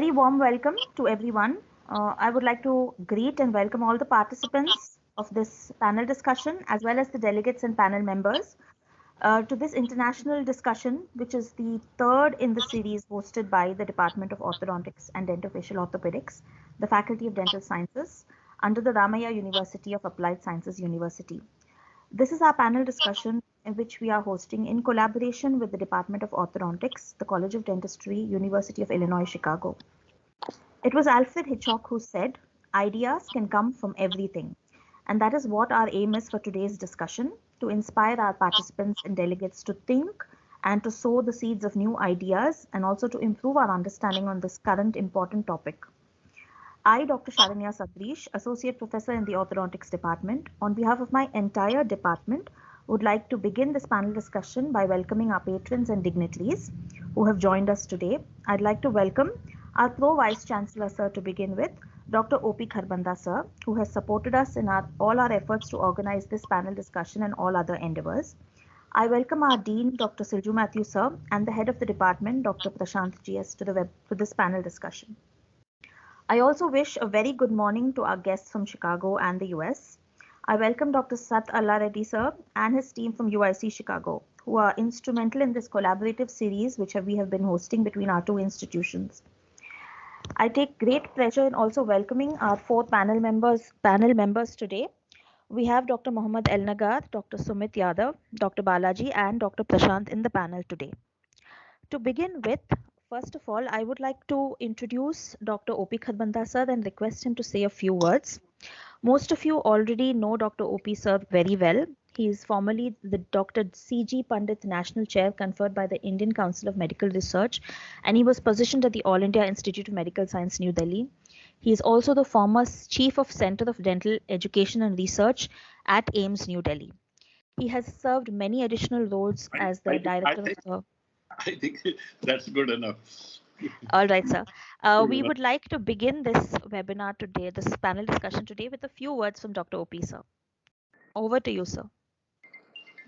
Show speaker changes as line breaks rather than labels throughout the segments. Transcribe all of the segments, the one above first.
very warm welcome to everyone. I would like to greet and welcome all the participants of this panel discussion, as well as the delegates and panel members, to this international discussion, which is the third in the series hosted by the Department of Orthodontics and Dentofacial Orthopedics, the Faculty of Dental Sciences, under the Ramaiah University of Applied Sciences University. This is our panel discussion in which we are hosting in collaboration with the Department of Orthodontics, the College of Dentistry, University of Illinois, Chicago. It was Alfred Hitchcock who said, ideas can come from everything. And that is what our aim is for today's discussion, to inspire our participants and delegates to think and to sow the seeds of new ideas and also to improve our understanding on this current important topic. I, Dr. Sharanya Sadrish, Associate Professor in the Orthodontics Department, on behalf of my entire department, would like to begin this panel discussion by welcoming our patrons and dignitaries who have joined us today. I'd like to welcome our Pro Vice Chancellor, Sir, to begin with, Dr. O.P. Kharbanda, Sir, who has supported us in all our efforts to organize this panel discussion and all other endeavors. I welcome our Dean, Dr. Silju Matthew, Sir, and the Head of the Department, Dr. Prashant GS, to this panel discussion. I also wish a very good morning to our guests from Chicago and the US. I welcome Dr. Sat Allah Reddy, Sir, and his team from UIC Chicago, who are instrumental in this collaborative series which we have been hosting between our two institutions. I take great pleasure in also welcoming our four panel members today. We have Dr. Mohammad El Nagar, Dr. Sumit Yadav, Dr. Balaji, and Dr. Prashant in the panel today. To begin with, first of all, I would like to introduce Dr. O.P. Kharbanda, Sir, and request him to say a few words. Most of you already know Dr. O.P. Sir very well. He is formerly the Dr. C.G. Pandit National Chair conferred by the Indian Council of Medical Research, and he was positioned at the All India Institute of Medical Science, New Delhi. He is also the former Chief of Center of Dental Education and Research at AIIMS, New Delhi. He has served many additional roles as the Director of...
I think that's good enough.
All right, sir. We would like to begin this webinar today, this panel discussion today, with a few words from Dr. O.P. Sir. Over to you, sir.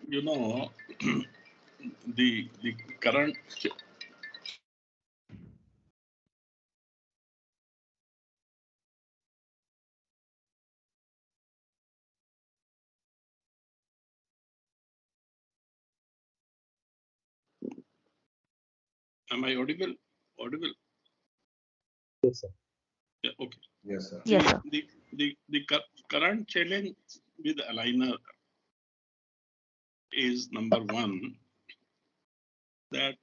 You know, the current Am I audible? Audible?
Yes, sir.
Yeah, okay.
Yes, sir.
Yes, sir.
The current challenge with aligner is number one, that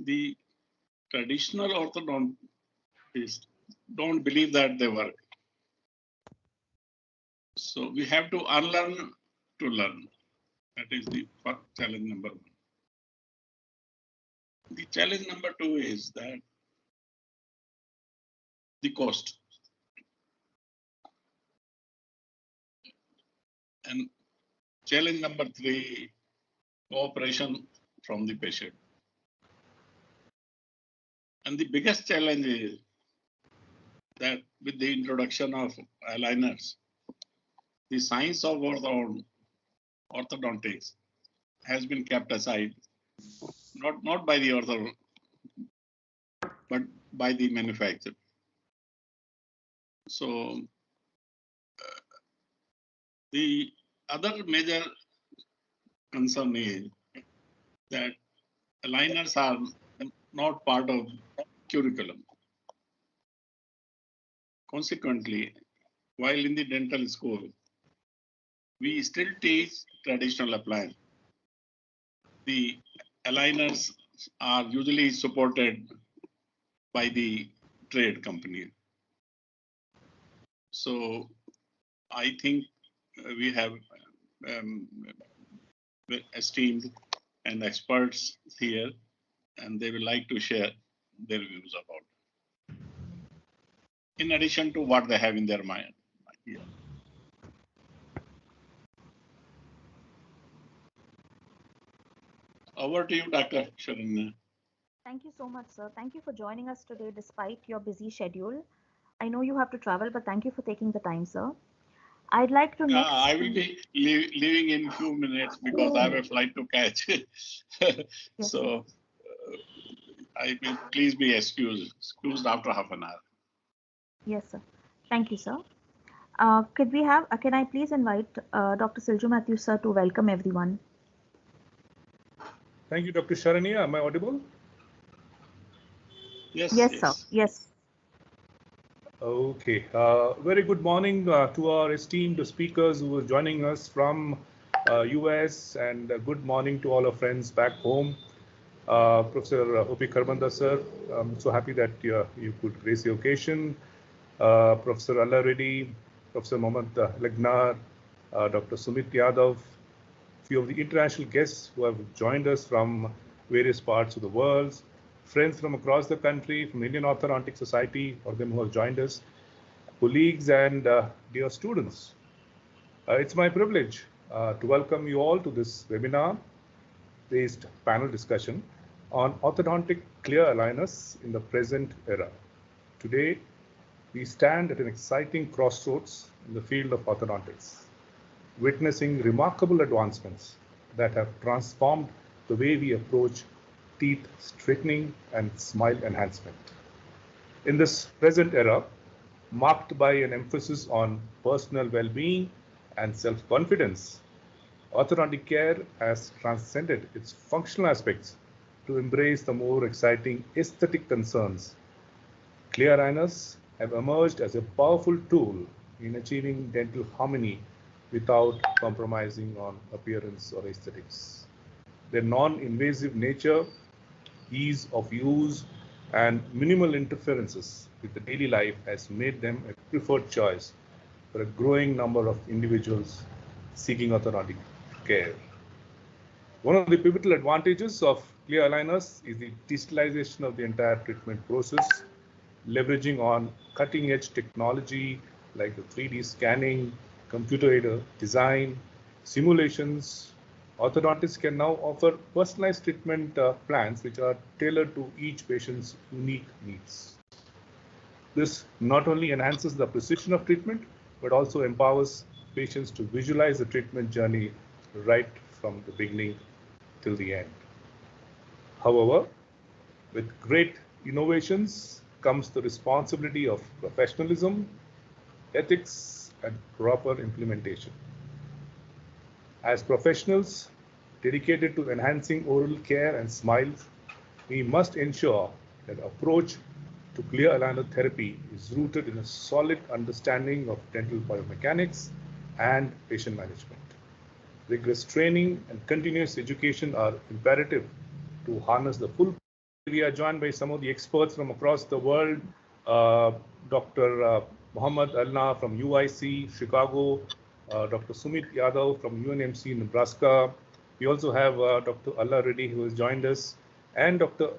the traditional orthodontists don't believe that they work. So we have to unlearn to learn. That is the first challenge number one. The challenge number two is that the cost. And challenge number three, cooperation from the patient. And the biggest challenge is that with the introduction of aligners, the science of orthodontics has been kept aside, not by the ortho, but by the manufacturer. So the other major concern is that aligners are not part of curriculum. Consequently, while in the dental school, we still teach traditional appliance. The aligners are usually supported by the trade company. So I think we have esteemed and experts here, and they will like to share their views about it, in addition to what they have in their mind. Yeah. Over to you, Dr. Sharanya.
Thank you so much, sir. Thank you for joining us today despite your busy schedule. I know you have to travel, but thank you for taking the time, sir. I'd like to next...
I will be leaving in a few minutes because I have a flight to catch.
Yes,
So I will please be excused after half an hour.
Yes, sir. Thank you, sir. Can I please invite Dr. Silju Matthews, sir, to welcome everyone?
Thank you, Dr. Sharanya. Am I audible?
Yes,
Yes, sir. Yes.
Okay. Very good morning to our esteemed speakers who are joining us from US, and good morning to all our friends back home. Professor Hopi Kharbanda, sir, I'm so happy that you could grace the occasion. Professor Allah Reddy, Professor Mohammad Legnar, Dr. Sumit Yadav, few of the international guests who have joined us from various parts of the world, friends from across the country, from the Indian Orthodontic Society, or them who have joined us, colleagues and dear students. It's my privilege to welcome you all to this webinar-based panel discussion on orthodontic clear aligners in the present era. Today, we stand at an exciting crossroads in the field of orthodontics, witnessing remarkable advancements that have transformed the way we approach teeth straightening and smile enhancement. In this present era, marked by an emphasis on personal well-being and self-confidence, orthodontic care has transcended its functional aspects to embrace the more exciting aesthetic concerns. Clear aligners have emerged as a powerful tool in achieving dental harmony without compromising on appearance or aesthetics. Their non-invasive nature, ease of use, and minimal interferences with the daily life has made them a preferred choice for a growing number of individuals seeking orthodontic care. One of the pivotal advantages of clear aligners is the digitalization of the entire treatment process, leveraging on cutting-edge technology like the 3D scanning, computer-aided design, simulations. Orthodontists can now offer personalized treatment plans which are tailored to each patient's unique needs. This not only enhances the precision of treatment, but also empowers patients to visualize the treatment journey right from the beginning till the end. However, with great innovations comes the responsibility of professionalism, ethics, and proper implementation. As professionals dedicated to enhancing oral care and smiles, we must ensure that approach to clear aligner therapy is rooted in a solid understanding of dental biomechanics and patient management. Rigorous training and continuous education are imperative to harness the full. We are joined by some of the experts from across the world, Dr. Mohammad Alna from UIC, Chicago, Dr. Sumit Yadav from UNMC, Nebraska. We also have Dr. Allah Reddy who has joined us, and Dr.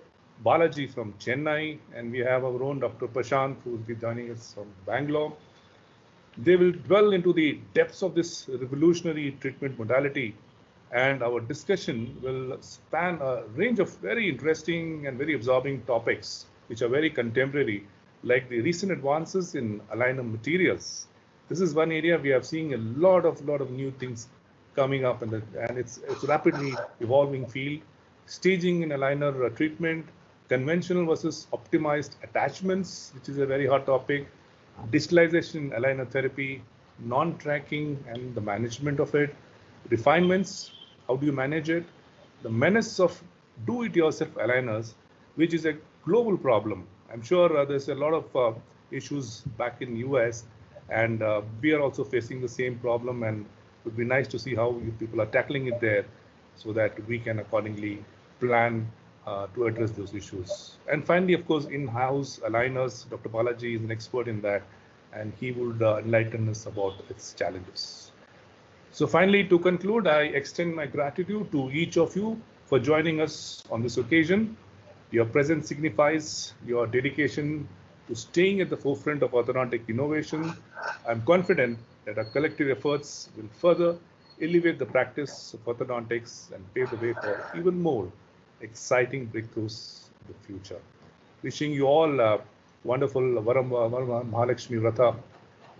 Balaji from Chennai, and we have our own Dr. Prashant who will be joining us from Bangalore. They will dwell into the depths of this revolutionary treatment modality, and our discussion will span a range of very interesting and very absorbing topics which are very contemporary, like the recent advances in aligner materials. This is one area we are seeing a lot of new things coming up, and it's rapidly evolving field. Staging in aligner treatment, conventional versus optimized attachments, which is a very hot topic, digitalization in aligner therapy, non-tracking and the management of it, refinements, how do you manage it, the menace of do-it-yourself aligners, which is a global problem. I'm sure there's a lot of issues back in US, and we are also facing the same problem, and it would be nice to see how you people are tackling it there so that we can accordingly plan to address those issues. And finally, of course, in-house aligners, Dr. Balaji is an expert in that, and he would enlighten us about its challenges. So finally, to conclude, I extend my gratitude to each of you for joining us on this occasion. Your presence signifies your dedication to staying at the forefront of orthodontic innovation. I'm confident that our collective efforts will further elevate the practice of orthodontics and pave the way for even more exciting breakthroughs in the future. Wishing you all a wonderful Varam Mahalakshmi Ratha,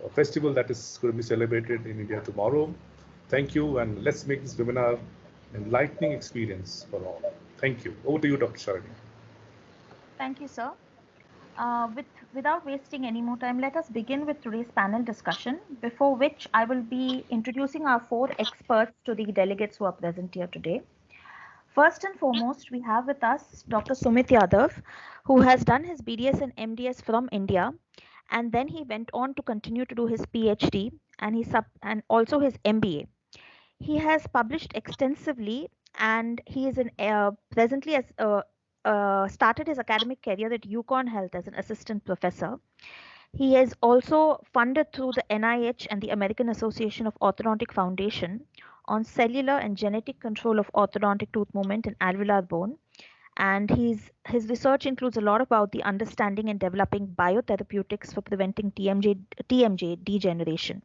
a festival that is going to be celebrated in India tomorrow. Thank you, and let's make this webinar an enlightening experience for all. Thank you. Over to you, Dr. Sharanya.
Thank you, sir. Without wasting any more time, let us begin with today's panel discussion, before which I will be introducing our four experts to the delegates who are present here today. First and foremost, we have with us Dr. Sumit Yadav, who has done his BDS and MDS from India, and then he went on to continue to do his PhD and also his MBA. He has published extensively, and he is presently as started his academic career at UConn Health as an assistant professor. He is also funded through the NIH and the American Association of Orthodontic Foundation on cellular and genetic control of orthodontic tooth movement in alveolar bone. And his research includes a lot about the understanding and developing biotherapeutics for preventing TMJ degeneration.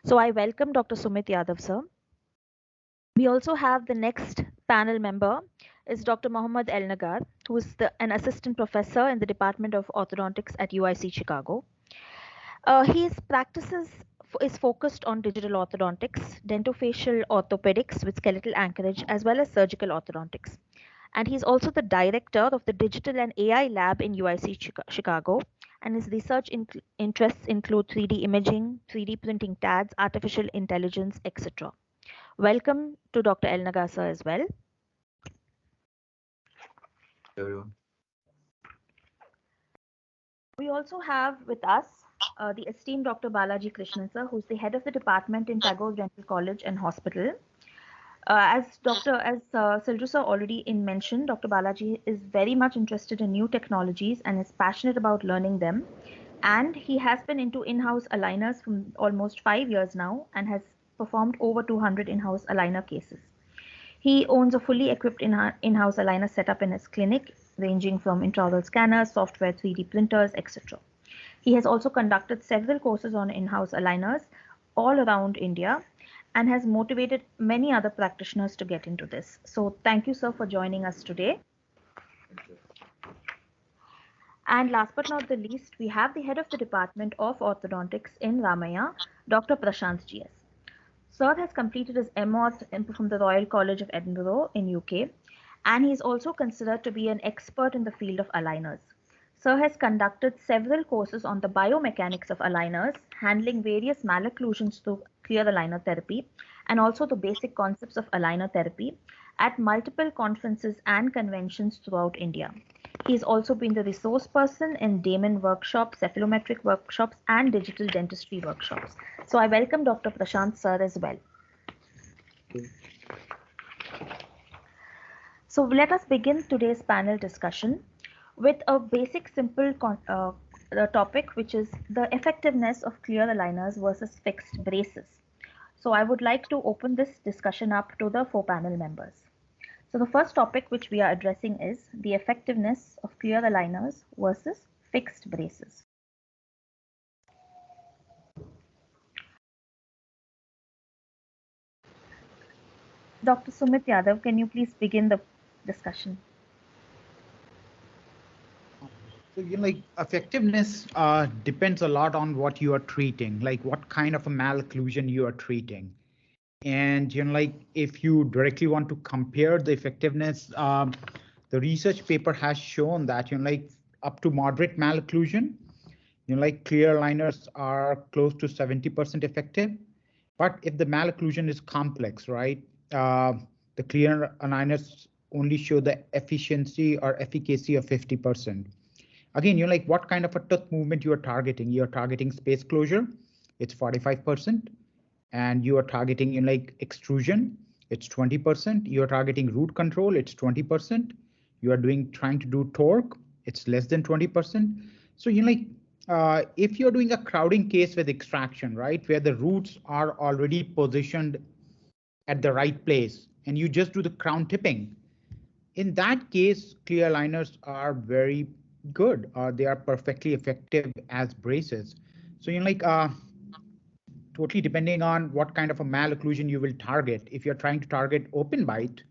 So I welcome Dr. Sumit Yadav, sir. We also have the next panel member is Dr. Mohammad El Nagar, who is an assistant professor in the Department of Orthodontics at UIC Chicago. His practices is focused on digital orthodontics, dentofacial orthopedics with skeletal anchorage, as well as surgical orthodontics. And he's also the director of the Digital and AI Lab in UIC Chicago. And his research interests include 3D imaging, 3D printing TADs, artificial intelligence, etc. Welcome to Dr. El Nagar, sir, as well.
Everyone.
We also have with us the esteemed Dr. Balaji Krishnan, sir, who's the head of the department in Tagore Dental College and Hospital. As Sildru sir already mentioned, Dr. Balaji is very much interested in new technologies and is passionate about learning them. And he has been into in-house aligners for almost 5 years now and has performed over 200 in-house aligner cases. He owns a fully equipped in-house aligner setup in his clinic, ranging from intraoral scanners, software 3D printers, etc. He has also conducted several courses on in-house aligners all around India and has motivated many other practitioners to get into this. So thank you, sir, for joining us today. And last but not the least, we have the head of the Department of Orthodontics in Ramaya, Dr. Prashant GS. Sir has completed his MORTH from the Royal College of Edinburgh in UK, and he is also considered to be an expert in the field of aligners. Sir has conducted several courses on the biomechanics of aligners, handling various malocclusions through clear aligner therapy, and also the basic concepts of aligner therapy at multiple conferences and conventions throughout India. He's also been the resource person in Damon workshops, cephalometric workshops, and digital dentistry workshops. So I welcome Dr. Prashant, sir, as well. So let us begin today's panel discussion with a basic, simple topic, which is the effectiveness of clear aligners versus fixed braces. So I would like to open this discussion up to the four panel members. So the first topic which we are addressing is the effectiveness of clear aligners versus fixed braces. Dr. Sumit Yadav, can you please begin the discussion?
So, effectiveness depends a lot on what you are treating, like what kind of a malocclusion you are treating. And, if you directly want to compare the effectiveness, the research paper has shown that, up to moderate malocclusion, clear aligners are close to 70% effective. But if the malocclusion is complex, right, the clear aligners only show the efficiency or efficacy of 50%. Again, what kind of a tooth movement you are targeting? You're targeting space closure, it's 45%. And you are targeting extrusion, it's 20%. You are targeting root control, it's 20%. You are trying to do torque, it's less than 20%. So if you're doing a crowding case with extraction, right, where the roots are already positioned at the right place, and you just do the crown tipping, in that case, clear aligners are very good, or they are perfectly effective as braces. So totally depending on what kind of a malocclusion you will target. If you're trying to target open bite,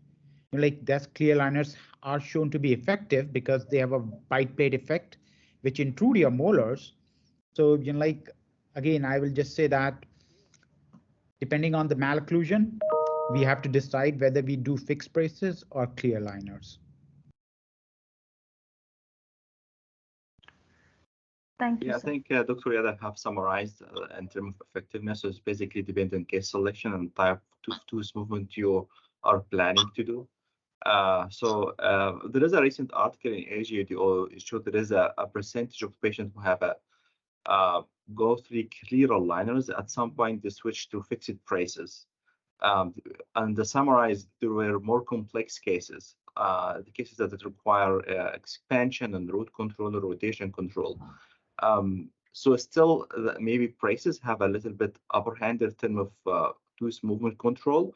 that's clear aligners are shown to be effective because they have a bite plate effect, which intrude your molars. So again, I will just say that depending on the malocclusion, we have to decide whether we do fixed braces or clear aligners.
Thank you,
Yeah, I
sir.
think Dr. Yadav have summarized in terms of effectiveness. So it's basically dependent on case selection and type of tooth movement you are planning to do. There is a recent article in AGADO. It showed there is a percentage of patients who have go through clear aligners. At some point, they switch to fixed braces. And the summarize, there were more complex cases, the cases that require expansion and root control or rotation control. So still, maybe braces have a little bit upper hand in terms of tooth movement control,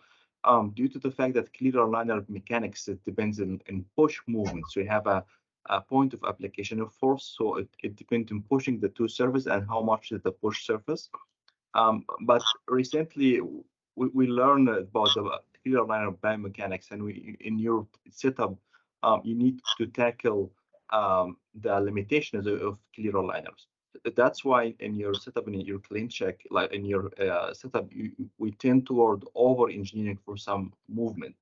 due to the fact that clear aligner mechanics, it depends in push movement. So you have a point of application of force, so it depends on pushing the tooth surface and how much is the push surface. But recently, we learned about the clear aligner biomechanics, and in your setup, you need to tackle the limitations of clear aligners. That's why in your setup, in your clean check, like in your setup, we tend toward over engineering for some movement.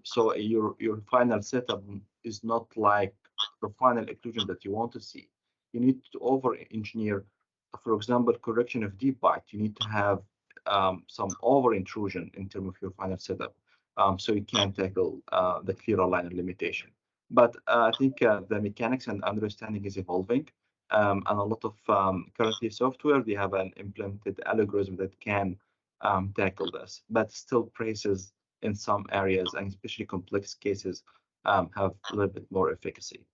So your final setup is not like the final occlusion that you want to see. You need to over engineer. For example, correction of deep bite, you need to have some over intrusion in terms of your final setup, so you can tackle the clear aligner limitation. But I think the mechanics and understanding is evolving, and a lot of currently software, they have an implemented algorithm that can tackle this, but still braces in some areas, and especially complex cases, have a little bit more efficacy.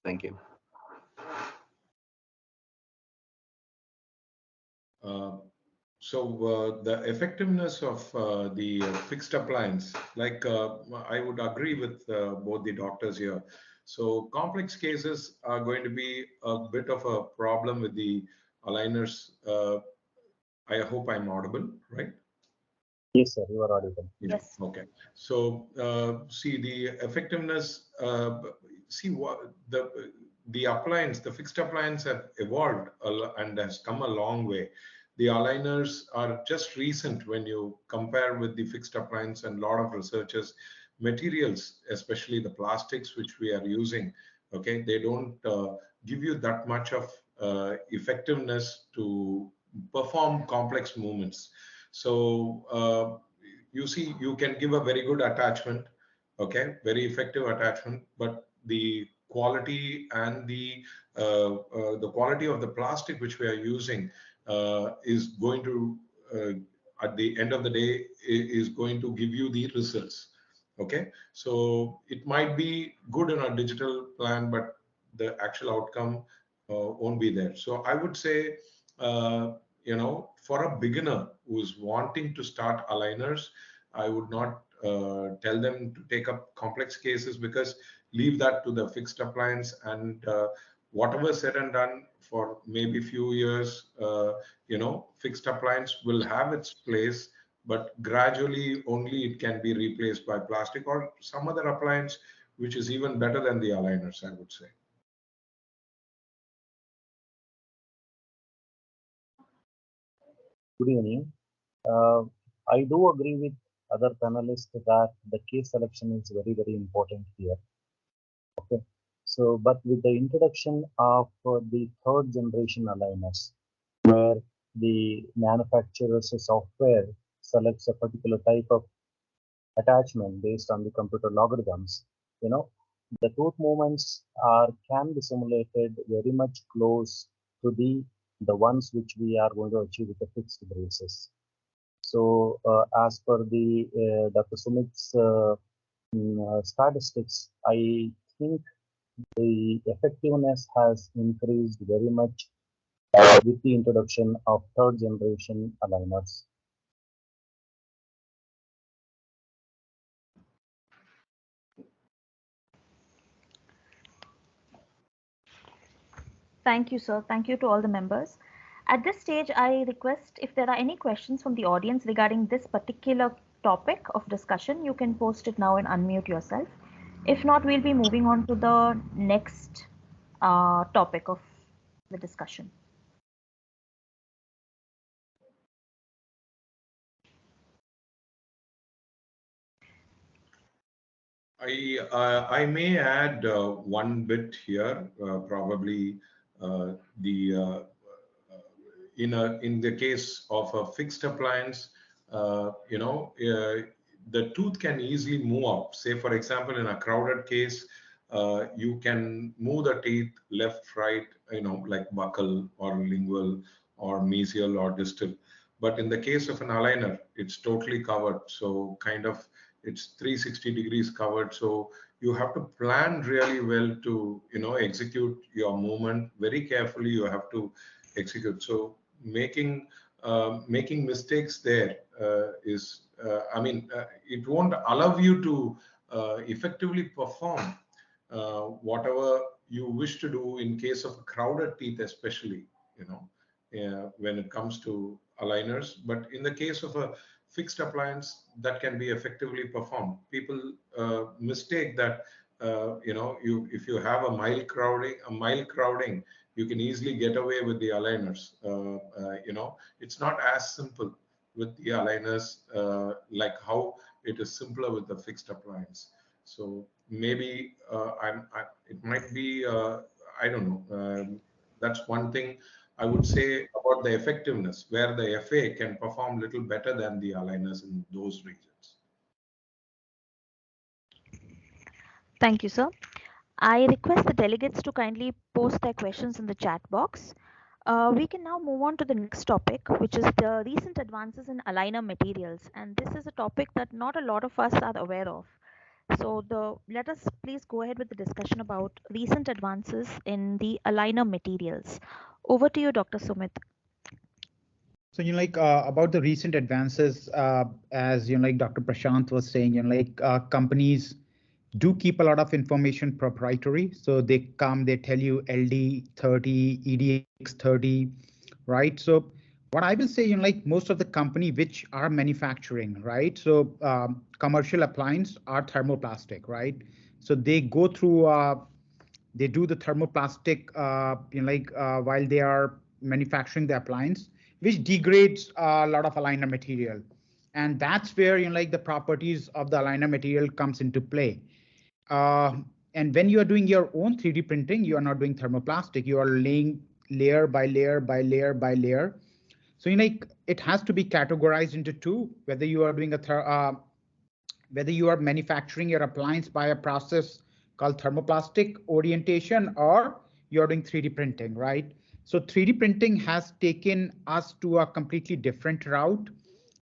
Thank you.
The effectiveness of the fixed appliance, like I would agree with both the doctors here. So complex cases are going to be a bit of a problem with the aligners. I hope I'm audible, right?
Yes, sir, you are audible.
Yes.
Okay. So see the effectiveness. See what the appliance, the fixed appliance have evolved and has come a long way. The aligners are just recent when you compare with the fixed appliance, and a lot of researchers, materials, especially the plastics which we are using, okay, they don't give you that much of effectiveness to perform complex movements. So you see, you can give a very good attachment, okay, very effective attachment, but the quality and the quality of the plastic which we are using is going to, at the end of the day, is going to give you the results. Okay, so it might be good in a digital plan, but the actual outcome won't be there. So I would say, for a beginner who's wanting to start aligners, I would not tell them to take up complex cases, because leave that to the fixed appliance, and whatever said and done for maybe few years, fixed appliance will have its place, but gradually only it can be replaced by plastic or some other appliance which is even better than the aligners, I would say.
Good evening. I do agree with other panelists that the case selection is very, very important here. Okay. So, but with the introduction of the third generation aligners, where the manufacturer's software selects a particular type of attachment based on the computer logarithms, the tooth movements can be simulated very much close to the ones which we are going to achieve with the fixed braces. So as per the Dr. Sumit's statistics, I think the effectiveness has increased very much with the introduction of third generation aligners.
Thank you, sir. Thank you to all the members. At this stage, I request if there are any questions from the audience regarding this particular topic of discussion, you can post it now and unmute yourself. If not, we'll be moving on to the next topic of the discussion.
I may add one bit here, probably the in the case of a fixed appliance, the tooth can easily move up. Say, for example, in a crowded case, you can move the teeth left, right, like buccal or lingual or mesial or distal. But in the case of an aligner, it's totally covered. So kind of it's 360 degrees covered. So you have to plan really well to, execute your movement very carefully. You have to execute. So making mistakes there is, it won't allow you to effectively perform whatever you wish to do in case of crowded teeth, especially, when it comes to aligners. But in the case of a fixed appliance, that can be effectively performed. People mistake that, if you have a mild crowding, you can easily get away with the aligners. It's not as simple with the aligners like how it is simpler with the fixed appliance. So maybe it might be, I don't know. That's one thing I would say about the effectiveness, where the FA can perform little better than the aligners in those regions.
Thank you, sir. I request the delegates to kindly post their questions in the chat box. We can now move on to the next topic, which is the recent advances in aligner materials. And this is a topic that not a lot of us are aware of. So let us please go ahead with the discussion about recent advances in the aligner materials. Over to you, Dr. Sumit.
So, about the recent advances, as like Dr. Prashant was saying, companies do keep a lot of information proprietary. So they tell you LD30, EDX30, right? So what I will say, most of the company which are manufacturing, right? So commercial appliance are thermoplastic, right? So they go through, they do the thermoplastic, while they are manufacturing the appliance, which degrades a lot of aligner material. And that's where, the properties of the aligner material comes into play. And when you are doing your own 3D printing, you are not doing thermoplastic. You are laying layer by layer by layer by layer. So it has to be categorized into two, whether you are doing whether you are manufacturing your appliance by a process called thermoplastic orientation, or you're doing 3D printing, right? So 3D printing has taken us to a completely different route.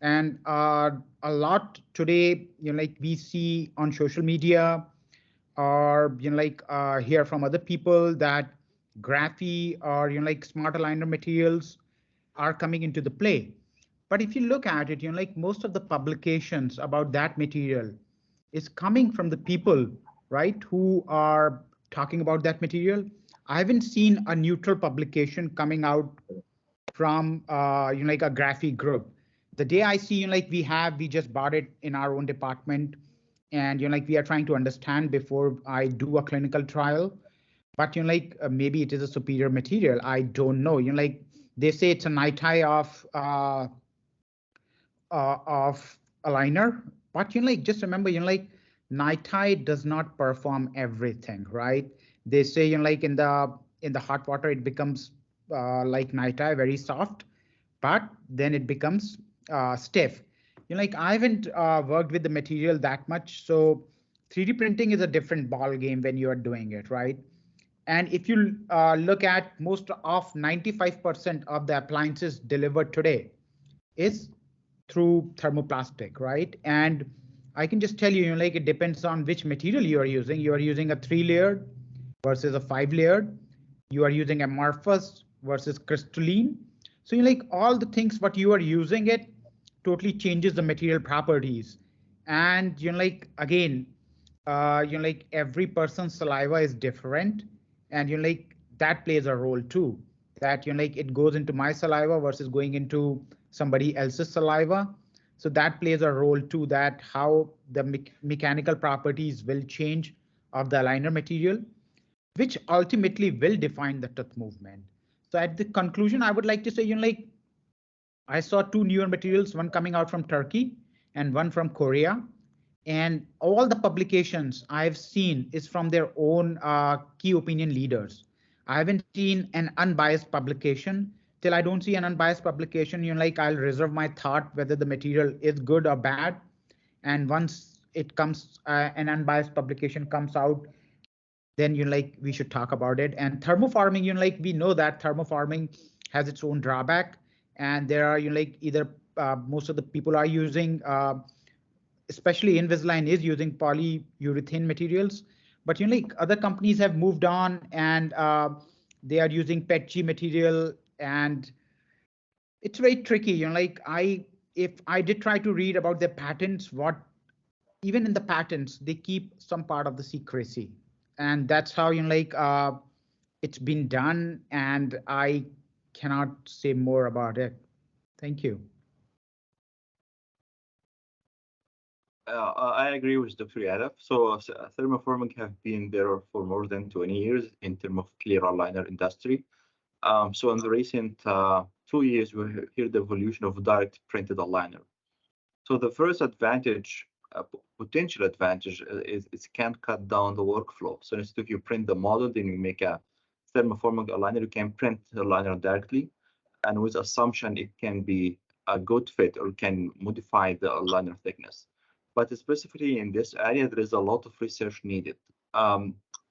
And a lot today, we see on social media, or hear from other people that graphy or smart aligner materials are coming into the play. But if you look at it, most of the publications about that material is coming from the people, right, who are talking about that material. I haven't seen a neutral publication coming out from a graphic group. The day I see, we just bought it in our own department, and we are trying to understand before I do a clinical trial. But maybe it is a superior material. I don't know. They say it's a NiTi of aligner, but just remember, NiTi does not perform everything, right? They say in the hot water it becomes like NiTi, very soft, but then it becomes stiff. I haven't worked with the material that much, so 3D printing is a different ball game when you are doing it, right? And if you look at most of 95% of the appliances delivered today is through thermoplastic, right? And I can just tell you, it depends on which material you are using. You are using a 3-layered versus a 5-layered. You are using amorphous versus crystalline. So all the things what you are using, it totally changes the material properties. And again, every person's saliva is different, and that plays a role too. That it goes into my saliva versus going into somebody else's saliva. So that plays a role too, that how the mechanical properties will change of the aligner material, which ultimately will define the tooth movement. So at the conclusion, I would like to say, I saw 2 newer materials, one coming out from Turkey and one from Korea. And all the publications I've seen is from their own key opinion leaders. I haven't seen an unbiased publication. Till I don't see an unbiased publication, like I'll reserve my thought whether the material is good or bad. And once it comes, an unbiased publication comes out, then like we should talk about it. And thermoforming, like we know that thermoforming has its own drawback, and there are like either most of the people are using especially Invisalign is using polyurethane materials, but like other companies have moved on, and they are using PETG material, and it's very tricky. Like if I did try to read about their patents, even in the patents they keep some part of the secrecy, and that's how like it's been done, and I cannot say more about it. Thank you.
I agree with Dr. Yadav. So thermoforming have been there for more than 20 years in terms of clear aligner industry. So in the recent 2 years, we hear the evolution of direct printed aligner. So the first advantage, potential advantage, is it can cut down the workflow. So instead of you print the model, then you make a thermoforming aligner, you can print the aligner directly, and with assumption it can be a good fit or can modify the aligner thickness. But specifically in this area, there is a lot of research needed,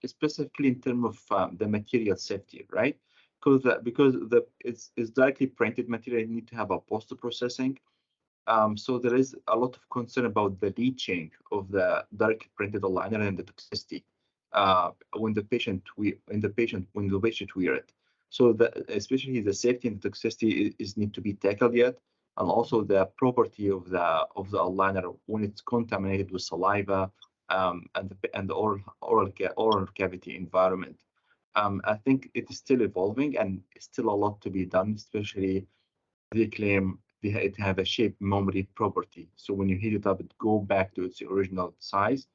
specifically in terms of the material safety, right? Because it's directly printed material, you need to have a post-processing. So there is a lot of concern about the leaching of the directly printed aligner and the toxicity when the patient wear it. So especially the safety and toxicity is need to be tackled yet, and also the property of the aligner when it's contaminated with saliva and the oral cavity environment. I think it is still evolving and still a lot to be done, especially they claim it have a shape memory property. So when you heat it up, it go back to its original size.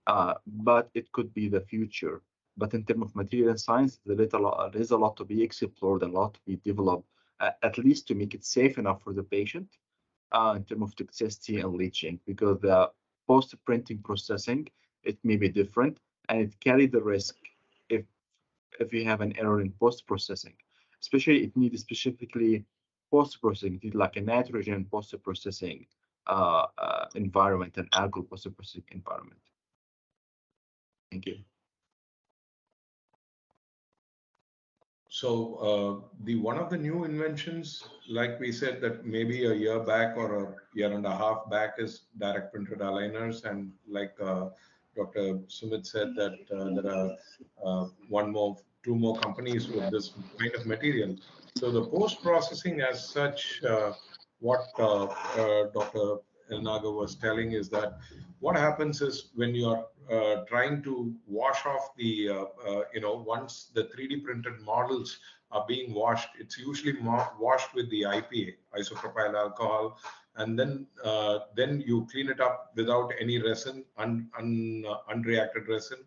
But it could be the future. But in terms of material science, there is a lot to be explored and a lot to be developed, at least to make it safe enough for the patient in terms of toxicity and leaching, because the post-printing processing, it may be different, and it carry the risk if you have an error in post-processing. Especially, it needs specifically post-processing, it needs like a nitrogen post-processing environment and alcohol post-processing environment. Thank you.
So the one of the new inventions, like we said, that maybe a year back or a year and a half back, is direct printed aligners, and like Dr. Sumit said, that there are two more companies with this kind of material. So the post processing, as such, what Dr. Elnagar was telling is that what happens is when you are trying to wash off the, once the 3D printed models are being washed, it's usually washed with the IPA, isopropyl alcohol, and then you clean it up without any resin, unreacted resin,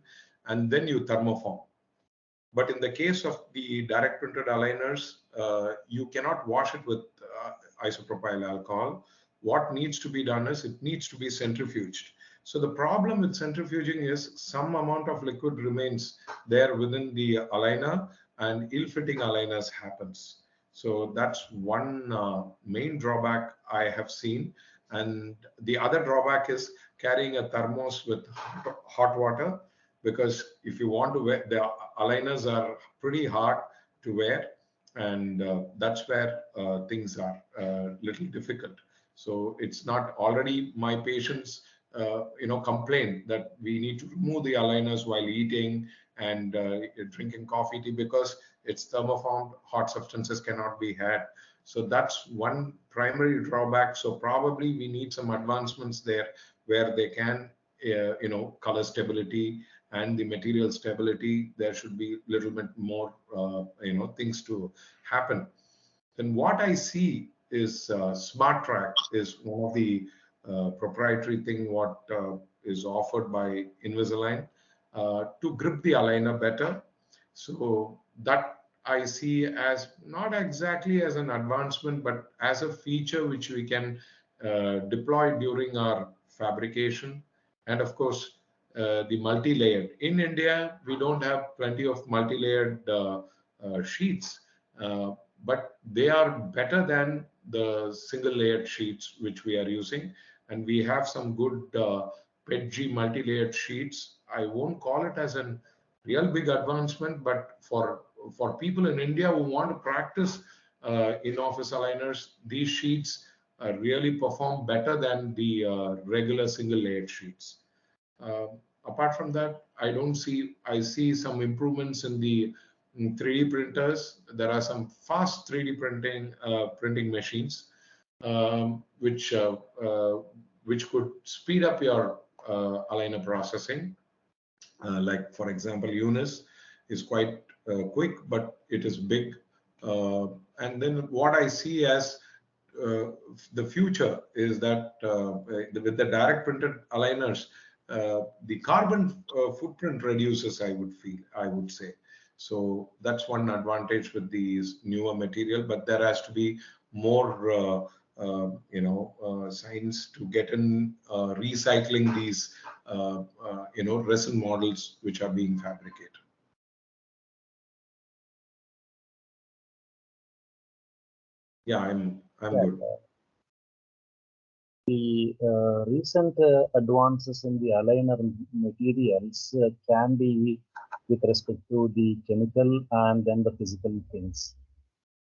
and then you thermoform. But in the case of the direct printed aligners, you cannot wash it with isopropyl alcohol. What needs to be done is it needs to be centrifuged. So the problem with centrifuging is some amount of liquid remains there within the aligner, and ill-fitting aligners happens. So that's one main drawback I have seen. And the other drawback is carrying a thermos with hot water, because if you want to wear, the aligners are pretty hard to wear, and that's where things are a little difficult. So it's not already my patients complain that we need to remove the aligners while eating and drinking coffee, tea, because it's thermoformed, hot substances cannot be had. So that's one primary drawback. So probably we need some advancements there where they can, color stability and the material stability. There should be a little bit more, things to happen. Then what I see is Smart Track is one of the proprietary thing what is offered by Invisalign to grip the aligner better. So that I see as not exactly as an advancement, but as a feature which we can deploy during our fabrication and of course, the multi-layered. In India, we don't have plenty of multi-layered sheets, but they are better than the single-layered sheets which we are using. And we have some good PETG multi-layered sheets. I won't call it as a real big advancement, but for people in India who want to practice in-office aligners, these sheets really perform better than the regular single-layered sheets. Apart from that, I see some improvements in the 3D printers. There are some fast 3D printing machines, which could speed up your aligner processing. Like for example, UNIS is quite quick, but it is big. And then what I see as the future is that with the direct printed aligners, the carbon footprint reduces, I would say. So that's one advantage with these newer material, but there has to be more science to get in recycling these resin models which are being fabricated. Yeah, I'm good.
The recent advances in the aligner materials can be with respect to the chemical and then the physical things.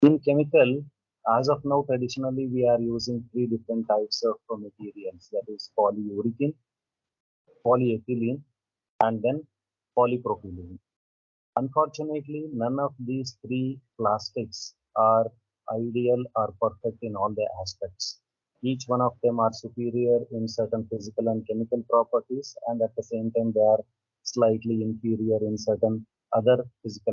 In chemical, as of now, traditionally we are using three different types of materials, that is polyurethane, polyethylene, and then polypropylene. Unfortunately, none of these three plastics are ideal or perfect in all the aspects. Each one of them are superior in certain physical and chemical properties, and at the same time, they are slightly inferior in certain other physical